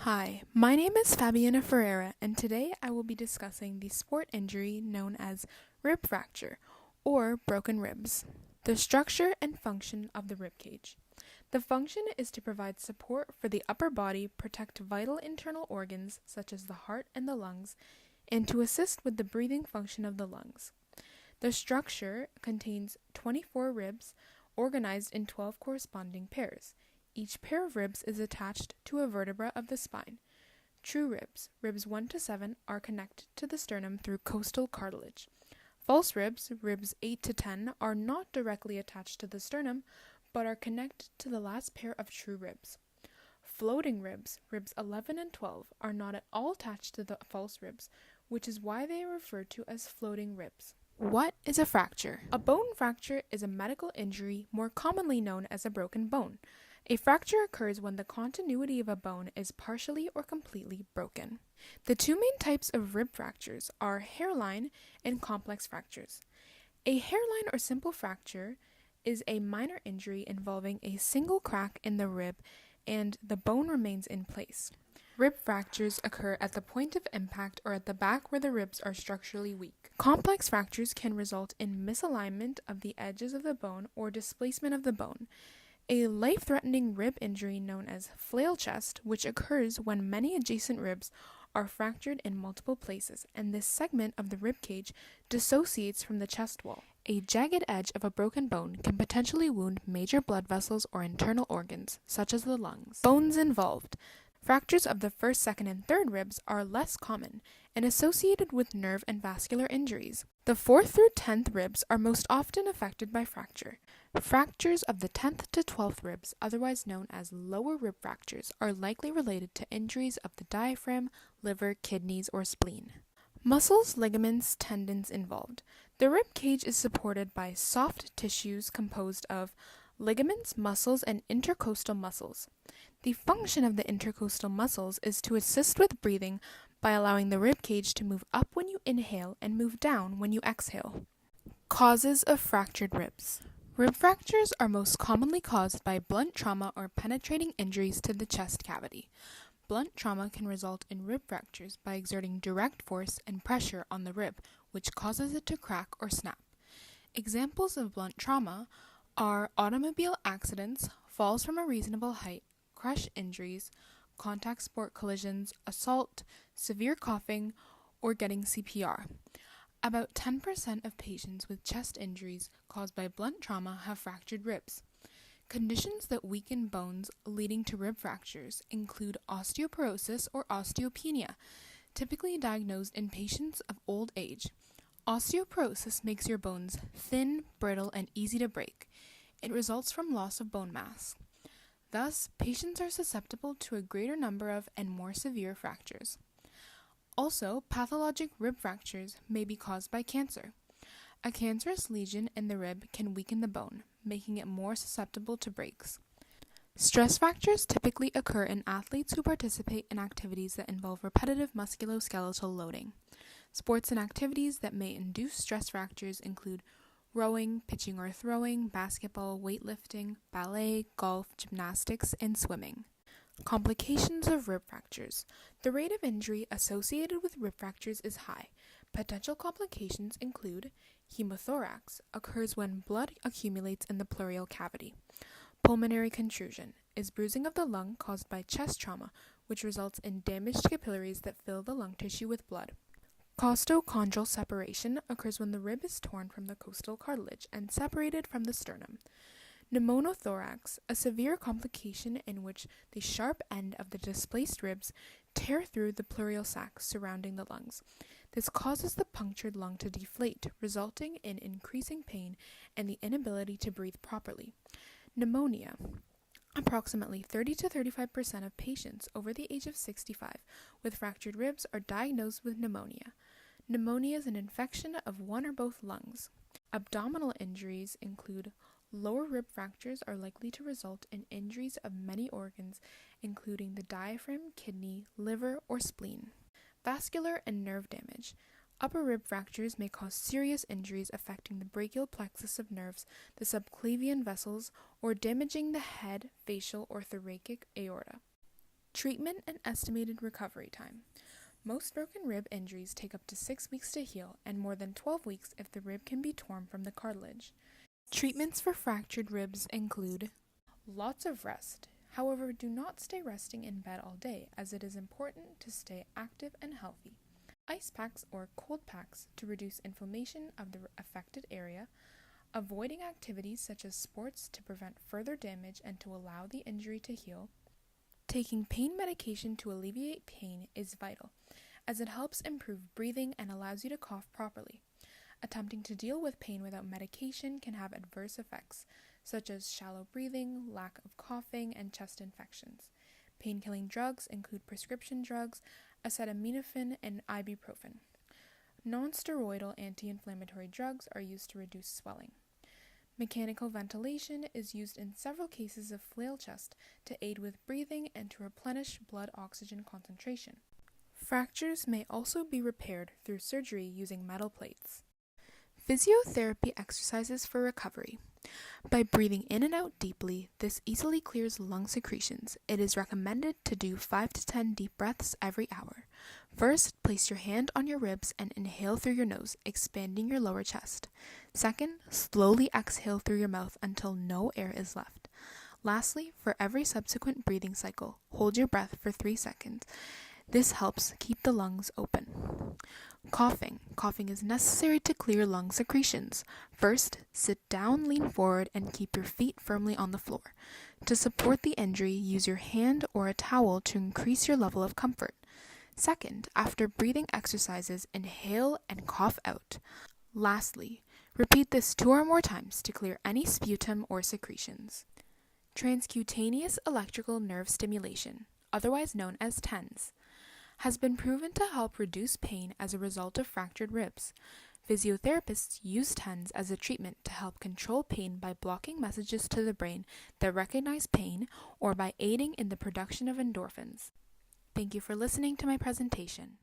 Hi, my name is Fabiana Ferreira, and today I will be discussing the sport injury known as rib fracture or broken ribs. The structure and function of the rib cage. The function is to provide support for the upper body, protect vital internal organs such as the heart and the lungs, and to assist with the breathing function of the lungs. The structure contains 24 ribs organized in 12 corresponding pairs. Each pair of ribs is attached to a vertebra of the spine. True ribs, ribs 1 to 7, are connected to the sternum through costal cartilage. False ribs, ribs 8 to 10, are not directly attached to the sternum, but are connected to the last pair of true ribs. Floating ribs, ribs 11 and 12, are not at all attached to the false ribs, which is why they are referred to as floating ribs. What is a fracture? A bone fracture is a medical injury more commonly known as a broken bone. A fracture occurs when the continuity of a bone is partially or completely broken. The two main types of rib fractures are hairline and complex fractures. A hairline or simple fracture is a minor injury involving a single crack in the rib and the bone remains in place. Rib fractures occur at the point of impact or at the back where the ribs are structurally weak. Complex fractures can result in misalignment of the edges of the bone or displacement of the bone. A life-threatening rib injury known as flail chest, which occurs when many adjacent ribs are fractured in multiple places, and this segment of the rib cage dissociates from the chest wall. A jagged edge of a broken bone can potentially wound major blood vessels or internal organs, such as the lungs. Bones involved. Fractures of the first, second, and third ribs are less common and associated with nerve and vascular injuries. The 4th through 10th ribs are most often affected by fracture. Fractures of the 10th to 12th ribs, otherwise known as lower rib fractures, are likely related to injuries of the diaphragm, liver, kidneys, or spleen. Muscles, ligaments, tendons involved. The rib cage is supported by soft tissues composed of ligaments, muscles, and intercostal muscles. The function of the intercostal muscles is to assist with breathing by allowing the rib cage to move up when you inhale and move down when you exhale. Causes of fractured ribs. Rib fractures are most commonly caused by blunt trauma or penetrating injuries to the chest cavity. Blunt trauma can result in rib fractures by exerting direct force and pressure on the rib, which causes it to crack or snap. Examples of blunt trauma are automobile accidents, falls from a reasonable height, crush injuries, contact sport collisions, assault, severe coughing, or getting CPR. About 10% of patients with chest injuries caused by blunt trauma have fractured ribs. Conditions that weaken bones leading to rib fractures include osteoporosis or osteopenia, typically diagnosed in patients of old age. Osteoporosis makes your bones thin, brittle, and easy to break. It results from loss of bone mass. Thus, patients are susceptible to a greater number of and more severe fractures. Also, pathologic rib fractures may be caused by cancer. A cancerous lesion in the rib can weaken the bone, making it more susceptible to breaks. Stress fractures typically occur in athletes who participate in activities that involve repetitive musculoskeletal loading. Sports and activities that may induce stress fractures include rowing, pitching or throwing, basketball, weightlifting, ballet, golf, gymnastics, and swimming. Complications of rib fractures. The rate of injury associated with rib fractures is high. Potential complications include hemothorax, occurs when blood accumulates in the pleural cavity. Pulmonary contusion is bruising of the lung caused by chest trauma, which results in damaged capillaries that fill the lung tissue with blood. Costochondral separation occurs when the rib is torn from the costal cartilage and separated from the sternum. Pneumothorax, a severe complication in which the sharp end of the displaced ribs tear through the pleural sac surrounding the lungs. This causes the punctured lung to deflate, resulting in increasing pain and the inability to breathe properly. Pneumonia. Approximately 30 to 35% of patients over the age of 65 with fractured ribs are diagnosed with pneumonia. Pneumonia is an infection of one or both lungs. Abdominal injuries include lower rib fractures are likely to result in injuries of many organs, including the diaphragm, kidney, liver, or spleen. Vascular and nerve damage. Upper rib fractures may cause serious injuries affecting the brachial plexus of nerves, the subclavian vessels, or damaging the head, facial, or thoracic aorta. Treatment and estimated recovery time. Most broken rib injuries take up to 6 weeks to heal and more than 12 weeks if the rib can be torn from the cartilage. Treatments for fractured ribs include lots of rest. However, do not stay resting in bed all day, as it is important to stay active and healthy. Ice packs or cold packs to reduce inflammation of the affected area. Avoiding activities such as sports to prevent further damage and to allow the injury to heal. Taking pain medication to alleviate pain is vital, as it helps improve breathing and allows you to cough properly. Attempting to deal with pain without medication can have adverse effects, such as shallow breathing, lack of coughing, and chest infections. Pain-killing drugs include prescription drugs, acetaminophen, and ibuprofen. Non-steroidal anti-inflammatory drugs are used to reduce swelling. Mechanical ventilation is used in several cases of flail chest to aid with breathing and to replenish blood oxygen concentration. Fractures may also be repaired through surgery using metal plates. Physiotherapy exercises for recovery. By breathing in and out deeply, this easily clears lung secretions. It is recommended to do 5 to 10 deep breaths every hour. First, place your hand on your ribs and inhale through your nose, expanding your lower chest. Second, slowly exhale through your mouth until no air is left. Lastly, for every subsequent breathing cycle, hold your breath for 3 seconds. This helps keep the lungs open. Coughing. Coughing is necessary to clear lung secretions. First, sit down, lean forward, and keep your feet firmly on the floor. To support the injury, use your hand or a towel to increase your level of comfort. Second, after breathing exercises, inhale and cough out. Lastly, repeat this 2 or more times to clear any sputum or secretions. Transcutaneous electrical nerve stimulation, otherwise known as TENS, has been proven to help reduce pain as a result of fractured ribs. Physiotherapists use TENS as a treatment to help control pain by blocking messages to the brain that recognize pain or by aiding in the production of endorphins. Thank you for listening to my presentation.